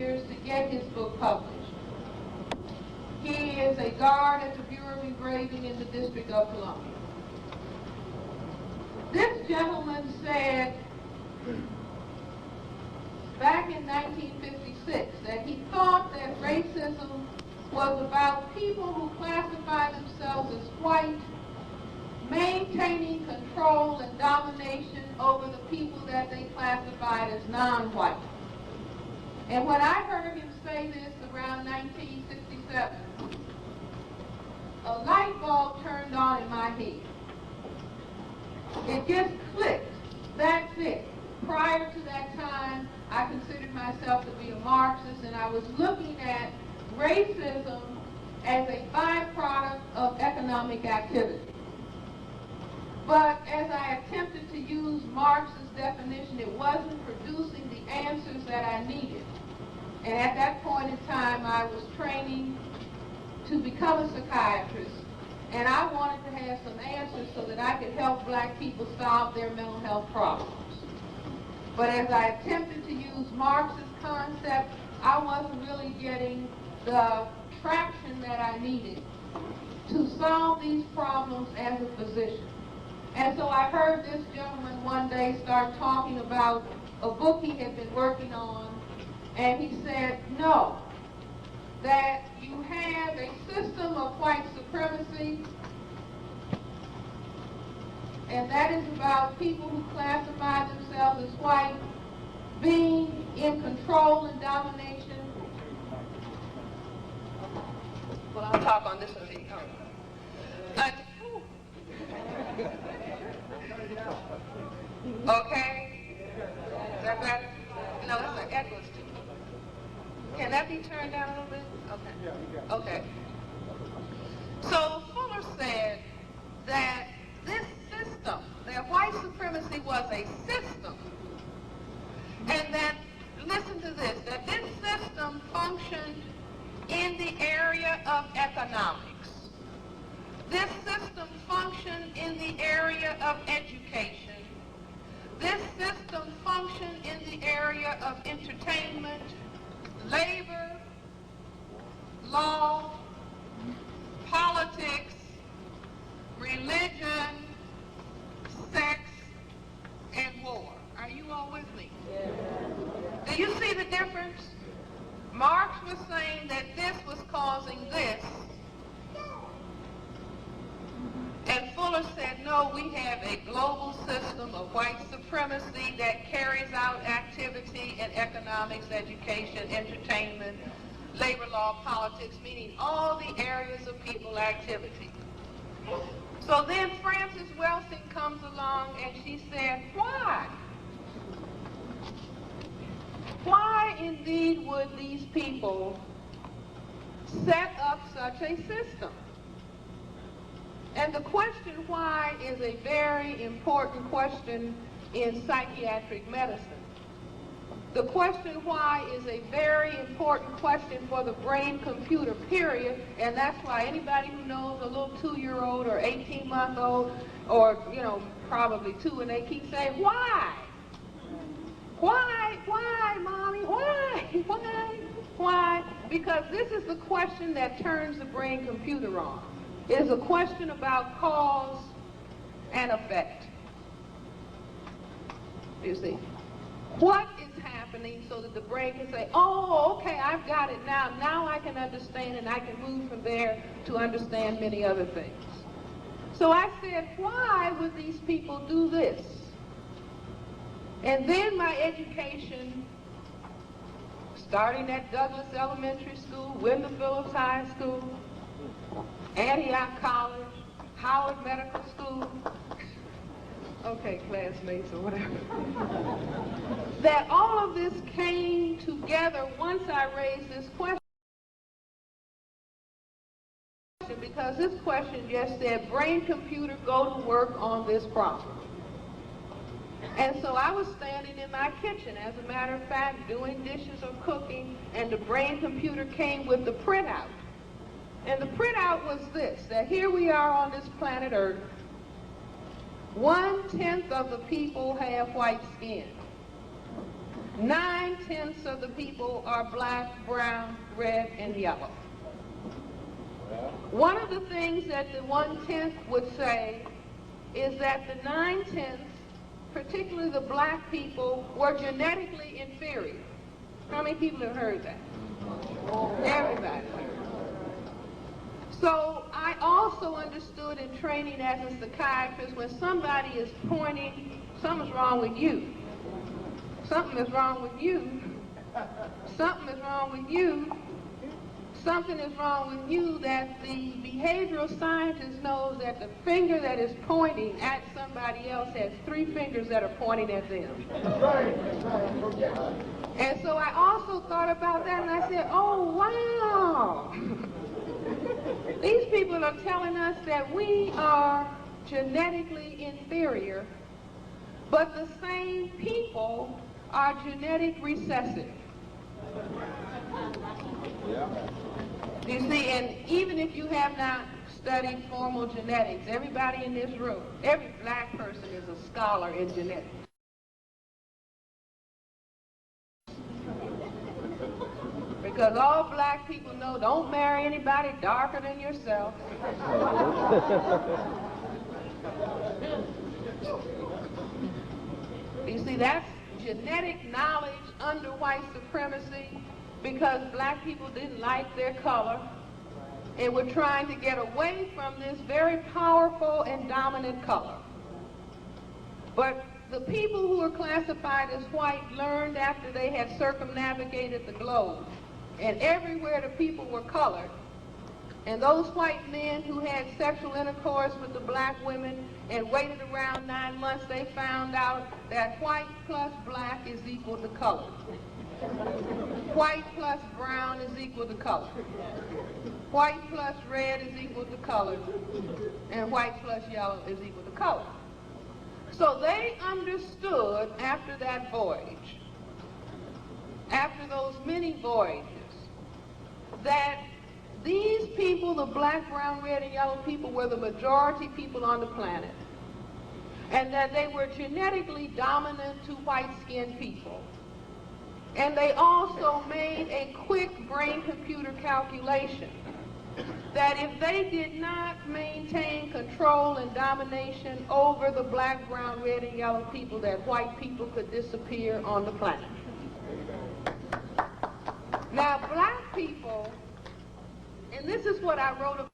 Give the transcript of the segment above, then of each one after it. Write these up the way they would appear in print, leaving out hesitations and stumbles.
years to get his book published. He is a guard at the Bureau of Engraving in the District of Columbia. This gentleman said back in 1956 that he thought that racism was about people who classify themselves as white maintaining control and domination over the people that they classified as non-white. And when I heard him say this around 1967, a light bulb turned on in my head. It just clicked. That's it. Prior to that time, I considered myself to be a Marxist, and I was looking at racism as a byproduct of economic activity. But as I attempted to use Marx's definition, it wasn't producing the answers that I needed. And at that point in time, I was training to become a psychiatrist, and I wanted to have some answers so that I could help black people solve their mental health problems. But as I attempted to use Marx's concept, I wasn't really getting the traction that I needed to solve these problems as a physician. And so I heard this gentleman one day start talking about a book he had been working on, and he said, no, that you have a system of white supremacy, and that is about people who classify themselves as white being in control and domination. Well, I'll talk on this one. Okay? Is that better? No, that's an echo. Can that be turned down a little bit? Okay. Okay. So Fuller said that this system, that white supremacy was a system, and that, listen to this, that this system functioned in the area of economics. This system functioned in the area of education. This system functioned in the area of entertainment, labor, law, politics, religion, sex, and war. Are you all with me? Do you see the difference? Marx was saying that this was causing this, and Fuller said, no, we have a global system of white supremacy that carries out activity in economics, education, entertainment, labor law, politics, meaning all the areas of people activity. So then Cress-Welsing comes along and she said, why? Why indeed would these people set up such a system? And the question why is a very important question in psychiatric medicine. The question why is a very important question for the brain-computer period, and that's why anybody who knows a little 2-year-old or 18-month-old, or, you know, probably 2, and they keep saying, why? Why, Mommy? Why? Because this is the question that turns the brain-computer on. It is a question about cause and effect. You see? What is happening so that the brain can say, oh, okay, I've got it now. Now I can understand, and I can move from there to understand many other things. So I said, why would these people do this? And then my education, starting at Douglas Elementary School, Wyndham Phillips High School, Antioch College, Howard Medical School, okay, classmates or whatever, that all of this came together once I raised this question, because this question just said, brain-computer, go to work on this problem. And so I was standing in my kitchen, as a matter of fact, doing dishes or cooking, and the brain-computer came with the printout. And the printout was this, that here we are on this planet Earth. 1/10 of the people have white skin. 9/10 of the people are black, brown, red, and yellow. One of the things that the 1/10 would say is that the 9/10, particularly the black people, were genetically inferior. How many people have heard that? Everybody heard it. So I also understood in training as a psychiatrist, when somebody is pointing, something's wrong with you. Something is wrong with you. Something is wrong with you. Something is wrong with you, that the behavioral scientist knows that the finger that is pointing at somebody else has 3 fingers that are pointing at them. And so I also thought about that, and I said, oh, wow. These people are telling us that we are genetically inferior, but the same people are genetic recessive. You see, and even if you have not studied formal genetics, everybody in this room, every black person is a scholar in genetics. Because all black people know, don't marry anybody darker than yourself. You see, that's genetic knowledge under white supremacy, because black people didn't like their color and were trying to get away from this very powerful and dominant color. But the people who were classified as white learned after they had circumnavigated the globe, and everywhere the people were colored, and those white men who had sexual intercourse with the black women and waited around 9 months, they found out that white plus black is equal to color. White plus brown is equal to color. White plus red is equal to color. And white plus yellow is equal to color. So they understood after that voyage, after those many voyages, that these people, the black, brown, red, and yellow people, were the majority people on the planet, and that they were genetically dominant to white-skinned people. And they also made a quick brain-computer calculation that if they did not maintain control and domination over the black, brown, red, and yellow people, that white people could disappear on the planet. Now, black people, and this is what I wrote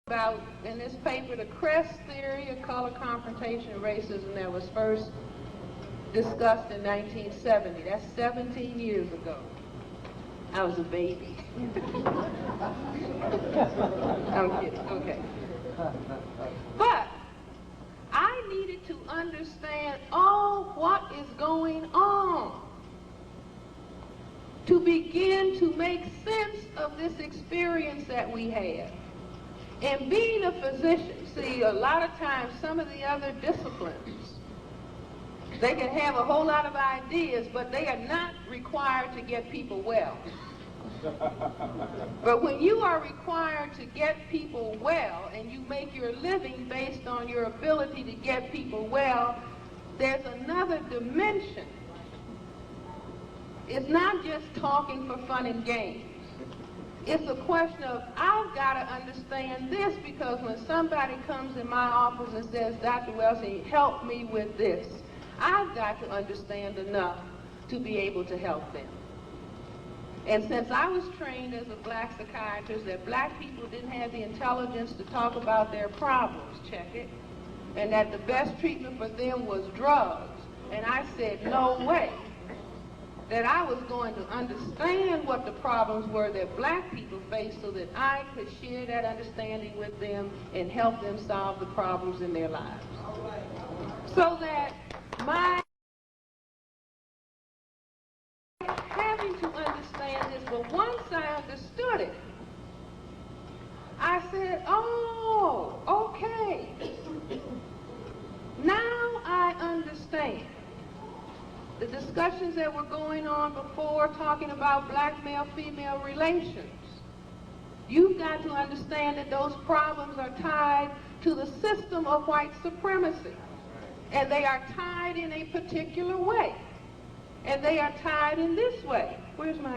about in this paper, the Cress theory of color confrontation and racism, that was first discussed in 1970. That's 17 years ago. I was a baby. I'm kidding, okay. But I needed to understand, what is going on, to begin to make sense of this experience that we have. And being a physician, see, a lot of times some of the other disciplines, they can have a whole lot of ideas, but they are not required to get people well. But when you are required to get people well, and you make your living based on your ability to get people well, there's another dimension. It's not just talking for fun and games. It's a question of, I've got to understand this, because when somebody comes in my office and says, Dr. Welsing, help me with this, I've got to understand enough to be able to help them. And since I was trained as a black psychiatrist that black people didn't have the intelligence to talk about their problems, check it, and that the best treatment for them was drugs, and I said, no way, that I was going to understand what the problems were that black people faced so that I could share that understanding with them and help them solve the problems in their lives. So that my having to understand this, but once I understood it, I said, oh, okay. Now I understand. The discussions that were going on before, talking about black male-female relations, you've got to understand that those problems are tied to the system of white supremacy. And they are tied in a particular way. And they are tied in this way. Where's my